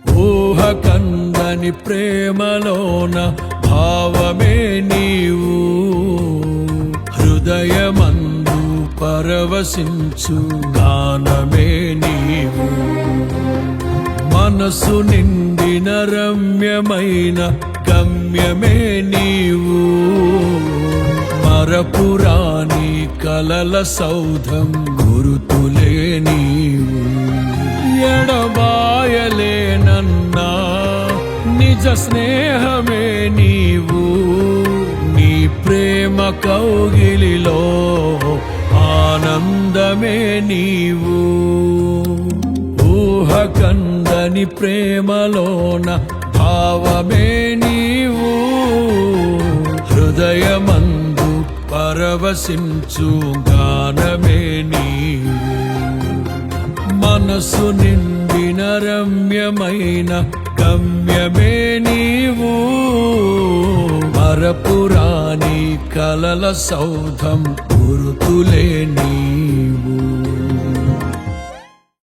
ఊహ కందని ప్రేమలోన భావమే నీవు, హృదయమందు పరవశించు గానమే నీవు. మనసు నిండిన రమ్యమైన గమ్యమే నీవు, మరపురాని కలల సౌధం గురుతులే నీవు. ఎడబాయలేనన్నా నిజ స్నేహమే నీవు, నీ ప్రేమ కౌగిలిలో ఆనందమే నీవు. ఊహ కందని ప్రేమలోన భావమే నీవు, హృదయమందు పరవశించు గానమే నీవు. మనసు నిండిన రమ్యమైన గమ్యమే నీవు, మరపురాని కలల సౌధం గురుతులే